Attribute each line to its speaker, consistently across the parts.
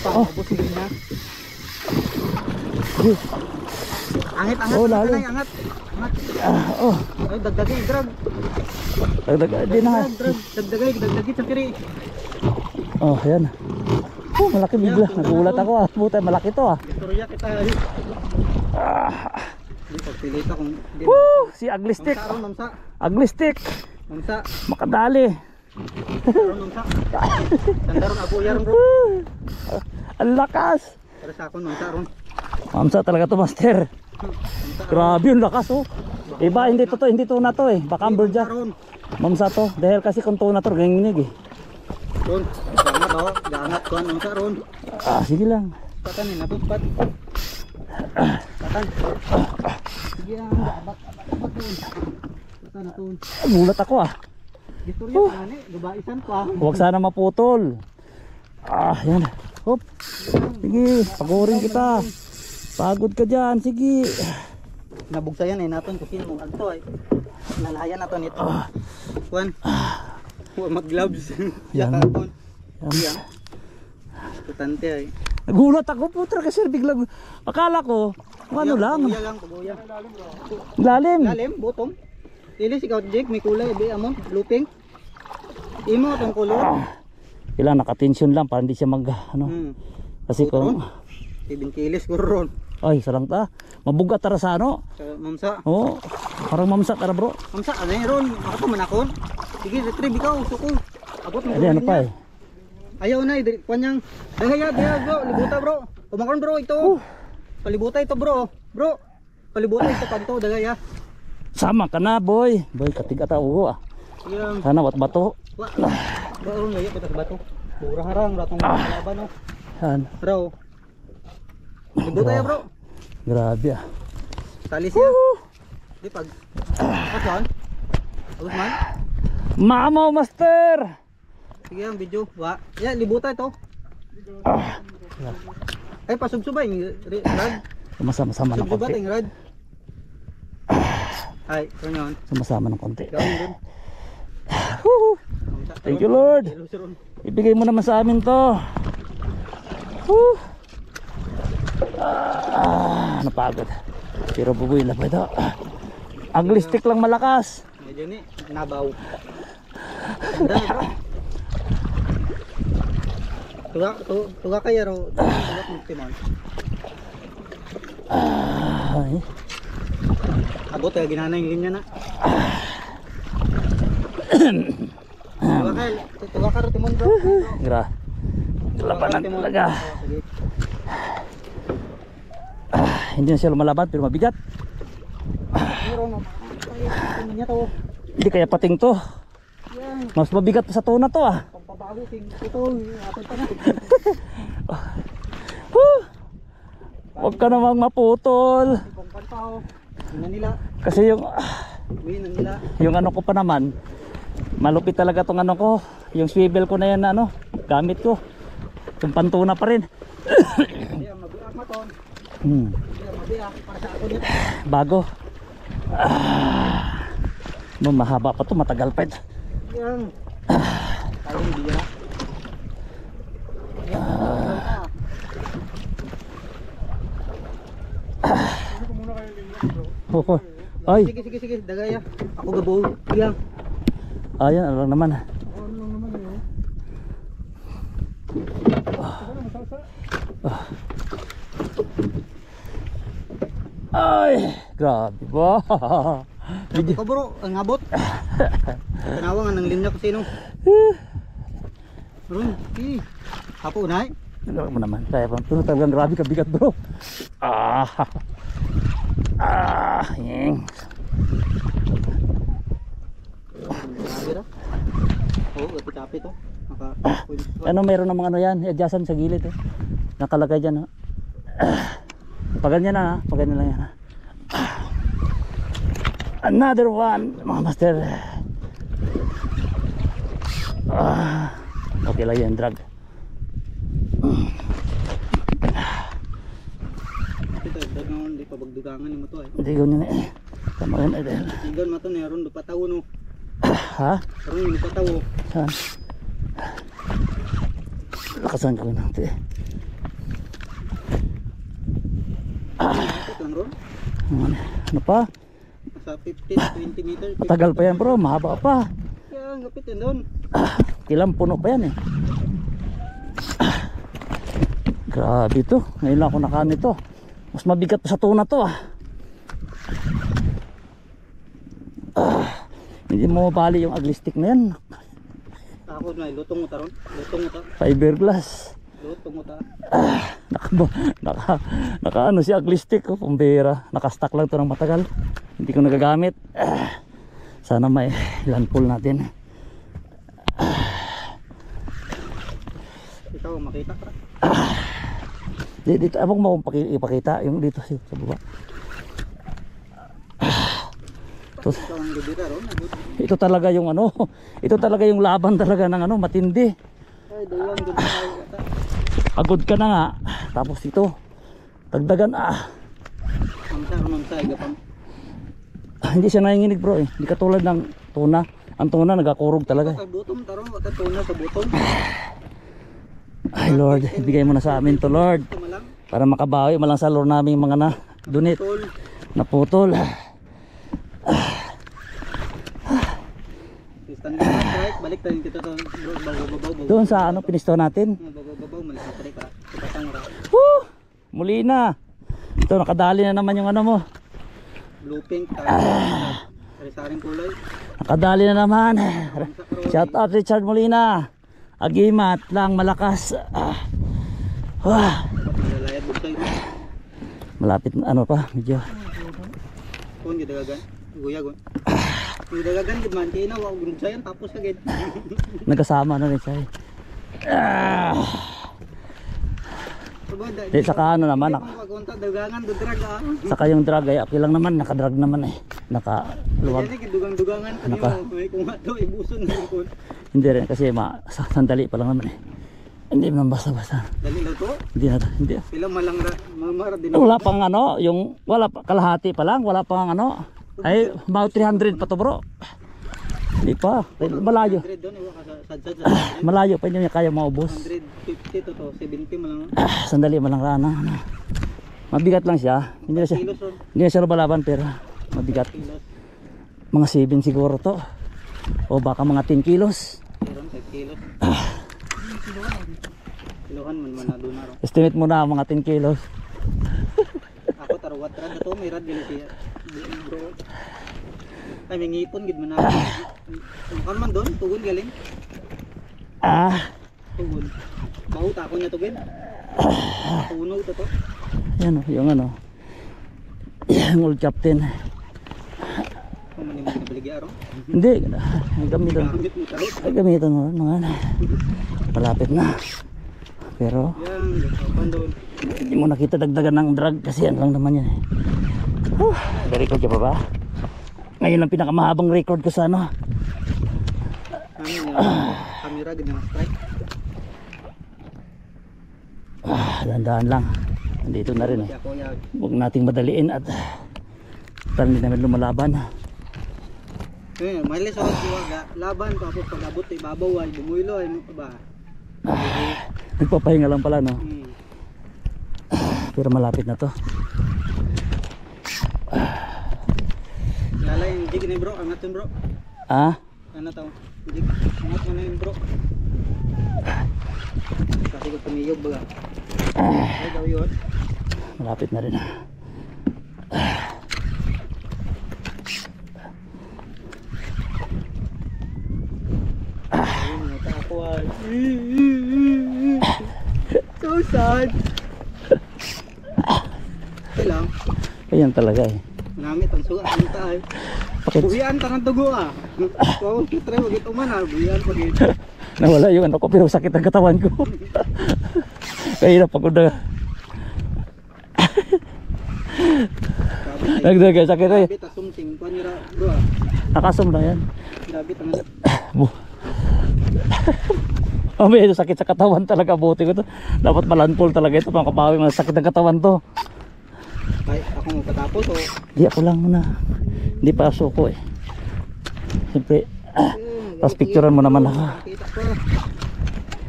Speaker 1: Oh. Angit.
Speaker 2: Oh, lalo.
Speaker 1: Angat.
Speaker 2: Oh.
Speaker 1: Ay, dagdagay, drag.
Speaker 2: Di na.
Speaker 1: Dagdagay sa kiri.
Speaker 2: Oh, yan. Oh, malaki bigla. Nagulat ako ah. Buta, malaki to ah.
Speaker 1: Istorya kita. Hindi pagpilita kung hindi.
Speaker 2: Woo! Si ugly stick.
Speaker 1: Mamsa.
Speaker 2: Ugly stick.
Speaker 1: Mamsa.
Speaker 2: Makadali.
Speaker 1: Mamsa. Sandaron ako yaron bro.
Speaker 2: Ang lakas.
Speaker 1: Para sa ako mamsa ron.
Speaker 2: Mamsa talaga to, master. Grabe yung lakas oh. Iba, hindi to na to eh. Baka amberja. Mamsa to. Dahil kasi kung to na to, ganginig eh.
Speaker 1: Ron, gangat oh. Gangat ko ang mamsa ron.
Speaker 2: Ah, sige lang.
Speaker 1: Patan eh, natutpat. Patan. Sige ang abat doon. Patan na doon.
Speaker 2: Gulat ako ah.
Speaker 1: Istorya ka ni, gabaisan pa.
Speaker 2: Huwag sana maputol. Ah, yan. Hop. Sige, pagurin kita. Pagod ka dyan, sige.
Speaker 1: Nabugsayan eh naton kasi mong alto ay. Lalayan nato nito. Kuan. Huwag mag-gloves.
Speaker 2: Yan.
Speaker 1: Yan. Tutante ay.
Speaker 2: Nagulat ako putra kasi biglang akala ko ano lang.
Speaker 1: Paguya.
Speaker 2: Lalim.
Speaker 1: Lalim, bottom. Dili si Count Jake, may kulay, be amon, looping. Imo tong kulor.
Speaker 2: Ilang naka-tension lang para hindi siya mag ano. Kasi kung
Speaker 1: 7 kilos kuron.
Speaker 2: ay sarang ta. Mabugat tara sa ano.
Speaker 1: Sa mamsa.
Speaker 2: Oo. Parang mamsa tara bro.
Speaker 1: Mamsa ano ron? Ako pa manakon. Sige, retrieve ikaw, suko. Abot mo.
Speaker 2: Ano pa eh.
Speaker 1: Ayaw na, kanyang. Dahaya bro, libuta bro. Kumakon bro ito. Palibuta ito bro. Bro. Palibuta ito kanto dagaya.
Speaker 2: Sama ka na boy. Boy katig ata uho ah. Sana wat bato.
Speaker 1: Wa. Baron ngayon kita sa bato. Pura harang ratong laban no.
Speaker 2: Yan.
Speaker 1: Bro. Libuta ya bro.
Speaker 2: Grabe ah.
Speaker 1: Tali siya. Di pag. Asan? Abot man.
Speaker 2: Mamaw master.
Speaker 1: Sige ang video. Wa. Ya libuta ito. Ay pasubsubay yung rad.
Speaker 2: Sama-sama ng
Speaker 1: Subsubat
Speaker 2: konti.
Speaker 1: yung rad. Ay, yun.
Speaker 2: Sama-sama ng konti.
Speaker 1: Gawin dun.
Speaker 2: Thank you Lord. Ibigay mo naman sa amin to. Napagod. Pero bubuy na pa ito. Ugly stick lang malakas.
Speaker 1: Medyo ni nabaw. Ganda bro. Tuga kaya ro. Tuga kung timon.
Speaker 2: Ay.
Speaker 1: Abot kaya ginana yung linya na. Tuga ka ro timon bro.
Speaker 2: Labanan talaga. Hindi na siya lumalaban pero mabigat. Hindi kaya pating to. Mas mabigat pa sa tuna to ah.
Speaker 1: Pagpabago ting ito atin pa na.
Speaker 2: Huwag ka namang maputol. Kasi yung ano ko pa naman malupit talaga tong ano ko. Yung swivel ko na yan na ano gamit ko. Yung pantuna pa rin. Bago. Mahaba pa to, matagal pa ito. Ay.
Speaker 1: Sige, dagaya. Ako gabaw. Ilang.
Speaker 2: Ayan, ano lang naman. Ay, grabe ba?
Speaker 1: Ito bro, ang abot. Tanawa nga ng linya ko sino. Bro, hapo unay.
Speaker 2: Ano mo naman, kaya pa talagang grabe kabigat bro. Yeng.
Speaker 1: Kapit to.
Speaker 2: Ano meron namang ano yan, adjacent sa gilid eh. Nakalagay dyan ha. Paganyan na ha, paganyan lang yan ha. Another one mga master. Okay lang yan, drag.
Speaker 1: Hindi pa bagdugangan ni mo to eh.
Speaker 2: Hindi ko nila eh. Tama yun eh.
Speaker 1: Igan mo to na ron, dupataw no.
Speaker 2: Ha?
Speaker 1: Ron, dupataw.
Speaker 2: Saan? Lakasan ko natin eh.
Speaker 1: lang ron.
Speaker 2: Ano pa?
Speaker 1: Nasa 15-20 meters.
Speaker 2: Matagal pa yan bro, mahaba pa.
Speaker 1: Kaya ang lapit yan doon.
Speaker 2: Kilang puno pa yan eh. Grabe to. Ngayon lang ako nakaano ito. Mas mabigat pa sa tuna to ah. Hindi mo mabali yung ugly stick na yan.
Speaker 1: Ako na, lutong mo taron. Lutong mo ta.
Speaker 2: Fiberglass.
Speaker 1: Lutong mo ta.
Speaker 2: Naka ano si ugly stick oh, pambira. Naka-stack lang to ng matagal. Hindi ko nagagamit. Sana may landfall natin.
Speaker 1: Ikaw makita ka.
Speaker 2: Dito abang mo ipakita yung dito sa baba.
Speaker 1: Ikaw ang gabira ron.
Speaker 2: Ito talaga yung ano, ito talaga yung laban talaga ng ano, matindi.
Speaker 1: Ay, dayang doon tayo kata.
Speaker 2: Pagod ka na nga. Tapos ito, dagdagan
Speaker 1: Mamsa, igapam.
Speaker 2: Hindi siya nanginginig bro eh. Hindi katulad ng tuna. Ang tuna nagakurog talaga.
Speaker 1: Sa butong taron, wata tuna sa butong.
Speaker 2: Ay Lord, ibigay mo na sa amin to Lord.
Speaker 1: Tumalang.
Speaker 2: Para makabawi malang sa Lord namin mga na dunit.
Speaker 1: Tol.
Speaker 2: Naputol.
Speaker 1: Stand up, right? Balik tayo dito to. Babaw.
Speaker 2: Doon sa ano pinisto natin.
Speaker 1: Babaw, malis na tayo para. Kapatang ra.
Speaker 2: Woo! Muli na. Ito nakadali na naman yung ano mo.
Speaker 1: Blue pink tayo. Sari-saring kulay.
Speaker 2: Nakadali na naman. Shout out Richard Molina. Agimat lang malakas.
Speaker 1: Malalayad mo tayo.
Speaker 2: Malapit na ano pa medyo.
Speaker 1: Kung di dagagan. Guyagon. Di dagagan gid man kay na wa gun sayan tapos agad.
Speaker 2: Nagkasama na rin siya. Di saka ano naman
Speaker 1: Pagkunta dagangan do drag ah.
Speaker 2: saka yung drag ay okay lang naman, nakadrag naman eh. Nakaluwag.
Speaker 1: Jadi dugang-dugangan kanimo may kung ato ibuson na kun.
Speaker 2: Hindi rin kasi sandali pa lang naman eh. Hindi naman basta-basta.
Speaker 1: Dali lang to.
Speaker 2: Hindi na hindi.
Speaker 1: Pila malang mamara din.
Speaker 2: Wala pang ano, yung wala pa kalahati pa lang, wala pang ano. Ay, about 300 pa to bro. Hindi pa, malayo.
Speaker 1: 100 doon iwa ka sad.
Speaker 2: Malayo pa niya kaya maubos.
Speaker 1: 150 to 70 malang.
Speaker 2: Sandali man lang rana. Mabigat lang siya. Hindi na siya,
Speaker 1: Kilos ron.
Speaker 2: hindi na siya lumalaban pero mabigat.
Speaker 1: Kilos.
Speaker 2: Mga 7 siguro to. O baka mga 10 kilos.
Speaker 1: Meron 5 kilos. Kilohan man na doon na ron.
Speaker 2: Estimate mo na mga 10 kilos.
Speaker 1: Ako tarawat ra to may rad dili siya. Bro. Ay may ngipon gid man na. Kan man doon tugon galing. Tugon. Baut ako niya tugon. Tunog to.
Speaker 2: Yan o, yung ano. Yung old captain.
Speaker 1: Kung man yung nabaligya ron.
Speaker 2: Hindi, gamitan.
Speaker 1: Gamit mo tarot.
Speaker 2: Gamitan mo mga malapit na. Pero
Speaker 1: Yan, kapan doon.
Speaker 2: hindi mo nakita dagdagan ng drag kasi yan lang naman yan. Very good ka pa ba? Ngayon lang pinakamahabang record ko sa ano.
Speaker 1: Ano camera gid na strike.
Speaker 2: Dahan-dahan lang. Nandito na rin eh.
Speaker 1: Kaya ko ya.
Speaker 2: Huwag nating madaliin at hindi namin lumalaban.
Speaker 1: Mali sa siwaga, laban tapos pag-abot ay babaw ay bumuylo ay ba.
Speaker 2: Nagpapahinga lang pala no. Pero malapit na to.
Speaker 1: Lala yung jig na bro, angat yun bro. Ano tao? Jig, angat mo na yun bro. Kasi ko tumiyog baga. Ay daw yun.
Speaker 2: Malapit na rin.
Speaker 1: Ayun, nata ako ay. So sad. Kailang.
Speaker 2: Ayan talaga eh.
Speaker 1: Namit ang suga ang tayo. Buhian tanang dugo ah. Wow, try wag ito man ah. Buhian pag ito.
Speaker 2: Nawala yung ano ko pero sakit ang katawan ko. Kaya pagod na. Nagdaga sakit eh.
Speaker 1: Dabit asumting panira bro ah.
Speaker 2: Nakasum lang yan.
Speaker 1: Dabit ang
Speaker 2: May sakit sa katawan talaga, buti ko to. Dapat malanpol talaga ito, pang kapawi mga sakit ng katawan to.
Speaker 1: ay ako mo patapos o.
Speaker 2: Di ako lang muna. Hindi pa suko eh. Siyempre, tapos picturean mo naman ako.
Speaker 1: Kita pa.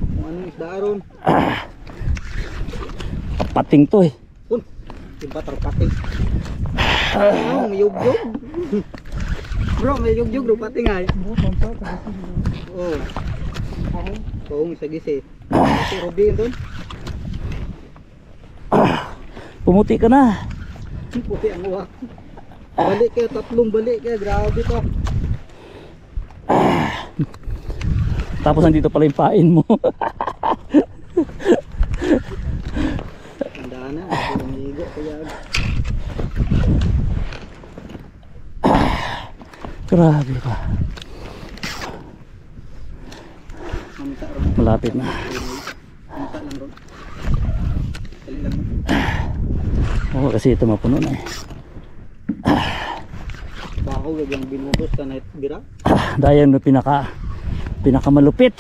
Speaker 1: Kung anong isda ron.
Speaker 2: Pating to eh.
Speaker 1: Iba tarpating. Oh, may yugyug. Bro, may yugyug bro pati nga. Oh. Kung sa gisi. Si Robin doon.
Speaker 2: Pumuti ka na.
Speaker 1: Puti ang uwak. Balik kayo, tatlong balik kayo. Grabe to.
Speaker 2: Tapos nandito pala yung pain mo.
Speaker 1: Tandaan na. Umigo kaya.
Speaker 2: Grabe ka.
Speaker 1: Mamita ron.
Speaker 2: Malapit na.
Speaker 1: Mamita lang ron. Dali lang.
Speaker 2: Oo, kasi ito mapuno na eh.
Speaker 1: Bako gagang binutos ka na bira.
Speaker 2: Dahil yung pinakamalupit,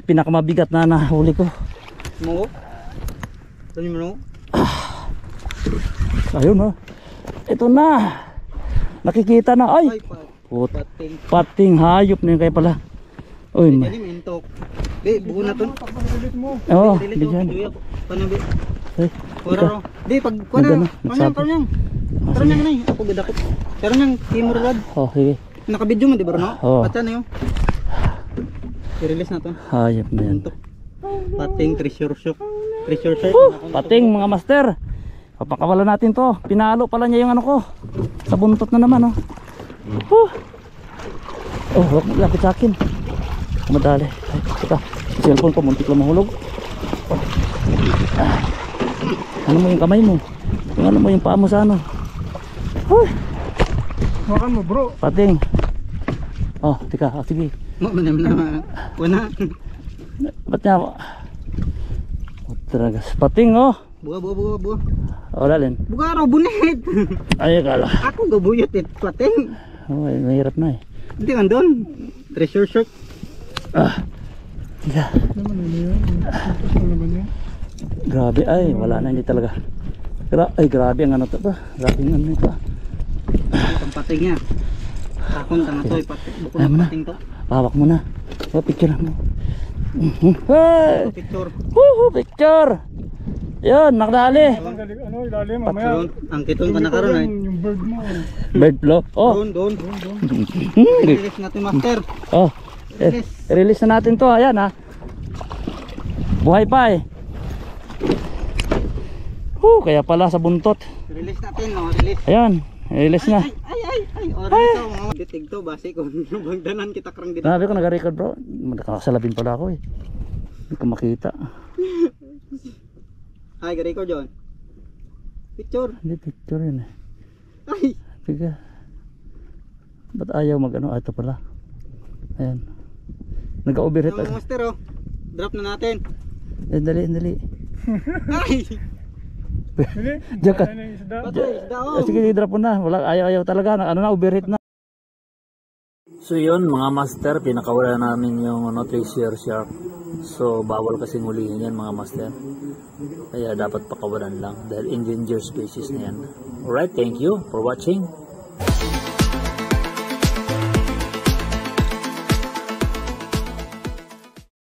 Speaker 2: pinakamabigat na nahuli ko.
Speaker 1: Mo? Tani mo?
Speaker 2: Ayun oh. Ito na. Nakikita na. Ay.
Speaker 1: Ay,
Speaker 2: Put,
Speaker 1: pating.
Speaker 2: pating hayop na yun kaya pala. Uy,
Speaker 1: Dali mintok. Be, buo na to.
Speaker 2: oh,
Speaker 1: Dili to.
Speaker 2: bigyan.
Speaker 1: Duya ko. Paano be?
Speaker 2: Ay,
Speaker 1: Ora ro. Di pag kuno.
Speaker 2: Nagano,
Speaker 1: Kanyang
Speaker 2: nagsabi.
Speaker 1: kanyang. Kanyang nay. Ako gadakot. Pero nang timur rod.
Speaker 2: Oh, sige.
Speaker 1: Nakabidyo mo di ba no?
Speaker 2: Oo.
Speaker 1: Patsa na yun. I-release na to.
Speaker 2: Hayop na yan.
Speaker 1: Mintok. Pating treasure shock. Treasure shock.
Speaker 2: Pating mga master. Papakawala natin to. Pinalo pala niya yung ano ko. Sa buntot na naman oh. Oh, huwag maglapit sa akin. Madali. Ay, teka. Yung cellphone ko muntik lang mahulog. Ano mo yung kamay mo? Yung ano mo yung paa mo sa ano?
Speaker 3: Makan mo bro.
Speaker 2: Pating. Oh, teka. Oh, sige.
Speaker 1: Mo man naman. Wala.
Speaker 2: Ba't niya? Oh, talagas. Pating oh.
Speaker 1: Buka.
Speaker 2: Oh, lalin.
Speaker 1: Buka raw bunit.
Speaker 2: Ay, kala.
Speaker 1: Ako gabuyot it. Pating.
Speaker 2: Oh, mahirap na eh.
Speaker 1: Hindi man doon. Treasure shock.
Speaker 2: Teka.
Speaker 3: Naman ano yun? Ano naman yun?
Speaker 2: Grabe ay, wala na hindi talaga. Ay, grabe ang ano to ba? Grabe ang ano ito.
Speaker 1: Ang pating niya. Takon tanga to. Bukod
Speaker 2: Alam mo
Speaker 1: ng
Speaker 2: na.
Speaker 1: pating to.
Speaker 2: Pahawak mo na. Oh, picture mo. Hey!
Speaker 1: Picture.
Speaker 2: Woohoo, picture! Yun, nakadali.
Speaker 3: Ang galing ano ilalim mamaya.
Speaker 1: Patron. Ang kitong ka na karon ay.
Speaker 3: Yung bird mo.
Speaker 2: Bird flow. Oh.
Speaker 1: Doon. Release natin master.
Speaker 2: Oh. Release na natin to. Ayan ha. Buhay pa eh. Kaya pala sa buntot.
Speaker 1: Release natin no. Release.
Speaker 2: Ayan. Release na.
Speaker 1: Ay. Oras to. Mga titig to. Basi ko. Bangdanan kita karang dito.
Speaker 2: Grabe ko nag-record bro. Nakasalabin pala ako eh. Hindi ko makita.
Speaker 1: Ay, gari ko John. Picture.
Speaker 2: Hindi picture yun eh.
Speaker 1: Ay.
Speaker 2: Tiga. Ba't ayaw mag ano? Ito pala. Ayan. Nag-overheat
Speaker 1: Ang
Speaker 2: agad.
Speaker 1: master oh. Drop na natin.
Speaker 2: Dali.
Speaker 1: Ay.
Speaker 3: Hindi.
Speaker 2: Diyan ka.
Speaker 3: Ano yung isda?
Speaker 1: Patay. Isda oh.
Speaker 2: Sige, i-drop mo na. Wala, ayaw talaga. Ano na, overheat na. So yun mga master, pinakawala namin yung treasure shark. So bawal kasing hulihin yan mga master. Kaya dapat pakawalan lang dahil endangered species na yan. Alright, thank you for watching.